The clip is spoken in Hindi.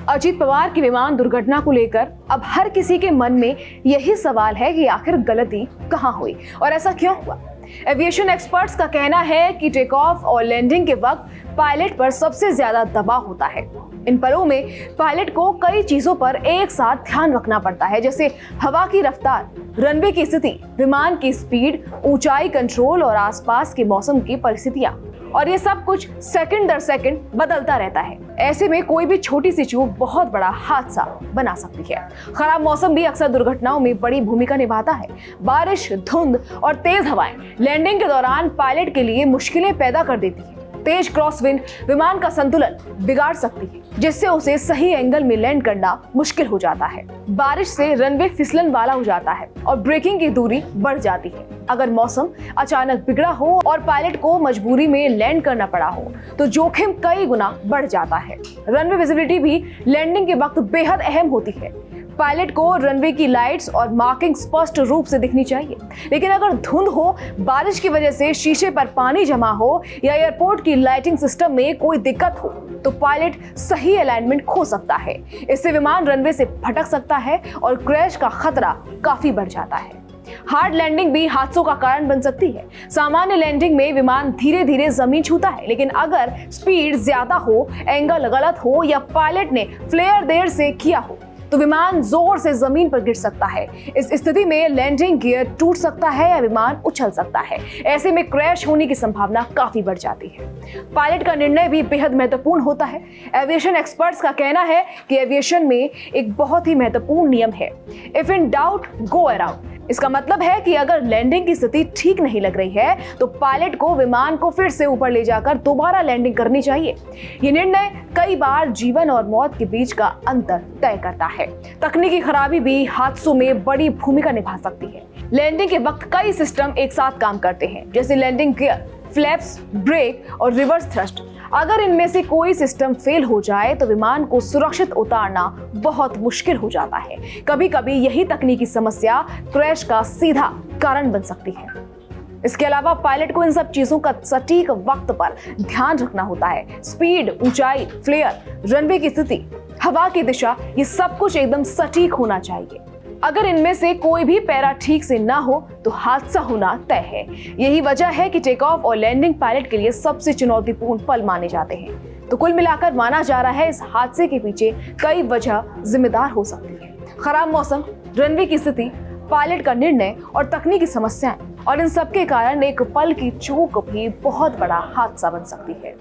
अजीत पवार की विमान दुर्घटना को लेकर अब हर किसी के मन में यही सवाल है कि आखिर गलती कहां हुई और ऐसा क्यों हुआ। एविएशन एक्सपर्ट्स का कहना है कि टेक ऑफ और लैंडिंग के वक्त पायलट पर सबसे ज्यादा दबाव होता है। इन पलों में पायलट को कई चीजों पर एक साथ ध्यान रखना पड़ता है, जैसे हवा की रफ्तार, रनवे की स्थिति, विमान की स्पीड, ऊंचाई कंट्रोल और आसपास के मौसम की परिस्थितियां। और ये सब कुछ सेकंड दर सेकंड बदलता रहता है। ऐसे में कोई भी छोटी सी चूक बहुत बड़ा हादसा बना सकती है। खराब मौसम भी अक्सर दुर्घटनाओं में बड़ी भूमिका निभाता है। बारिश, धुंध और तेज हवाएं लैंडिंग के दौरान पायलट के लिए मुश्किलें पैदा कर देती है। तेज क्रॉसविंड विमान का संतुलन बिगाड़ सकती है, जिससे उसे सही एंगल में लैंड करना मुश्किल हो जाता है। बारिश से रनवे फिसलन वाला हो जाता है और ब्रेकिंग की दूरी बढ़ जाती है। अगर मौसम अचानक बिगड़ा हो और पायलट को मजबूरी में लैंड करना पड़ा हो तो जोखिम कई गुना बढ़ जाता है। रनवे विजिबिलिटी भी लैंडिंग के वक्त बेहद अहम होती है। पायलट को रनवे की लाइट्स और मार्किंग स्पष्ट रूप से दिखनी चाहिए, लेकिन अगर धुंध हो, बारिश की वजह से शीशे पर पानी जमा हो या एयरपोर्ट की लाइटिंग सिस्टम में कोई दिक्कत हो तो पायलट सही अलाइनमेंट खो सकता है। इससे विमान रनवे से भटक सकता है और क्रैश का खतरा काफी बढ़ जाता है। हार्ड लैंडिंग भी हादसों का कारण बन सकती है। सामान्य लैंडिंग में विमान धीरे धीरे जमीन छूता है, लेकिन अगर स्पीड ज्यादा हो, एंगल गलत हो या पायलट ने फ्लेयर देर से किया हो तो विमान जोर से जमीन पर गिर सकता है। इस स्थिति में लैंडिंग गियर टूट सकता है या विमान उछल सकता है। ऐसे में क्रैश होने की संभावना काफी बढ़ जाती है। पायलट का निर्णय भी बेहद महत्वपूर्ण होता है। एविएशन एक्सपर्ट्स का कहना है कि एविएशन में एक बहुत ही महत्वपूर्ण नियम है, if in doubt go around. इसका मतलब है कि अगर लैंडिंग की स्थिति ठीक नहीं लग रही है तो पायलट को विमान को फिर से ऊपर ले जाकर दोबारा लैंडिंग करनी चाहिए। ये निर्णय कई बार जीवन और मौत के बीच का अंतर तय करता है। तकनीकी खराबी भी हादसों में बड़ी भूमिका निभा सकती है। लैंडिंग के वक्त कई सिस्टम एक साथ काम करते हैं, जैसे लैंडिंग गियर, फ्लैप्स, ब्रेक और रिवर्स थ्रस्ट। अगर इनमें से कोई सिस्टम फेल हो जाए तो विमान को सुरक्षित उतारना बहुत मुश्किल हो जाता है। कभी कभी यही तकनीकी समस्या क्रैश का सीधा कारण बन सकती है। इसके अलावा पायलट को इन सब चीजों का सटीक वक्त पर ध्यान रखना होता है। स्पीड, ऊंचाई, फ्लेयर, रनवे की स्थिति, हवा की दिशा, ये सब कुछ एकदम सटीक होना चाहिए। अगर इनमें से कोई भी पैरा ठीक से ना हो तो हादसा होना तय है। यही वजह है कि टेक ऑफ और लैंडिंग पायलट के लिए सबसे चुनौतीपूर्ण पल माने जाते हैं। तो कुल मिलाकर माना जा रहा है इस हादसे के पीछे कई वजह जिम्मेदार हो सकती है। खराब मौसम, रनवे की स्थिति, पायलट का निर्णय और तकनीकी समस्याएं, और इन सब के कारण एक पल की चूक भी बहुत बड़ा हादसा बन सकती है।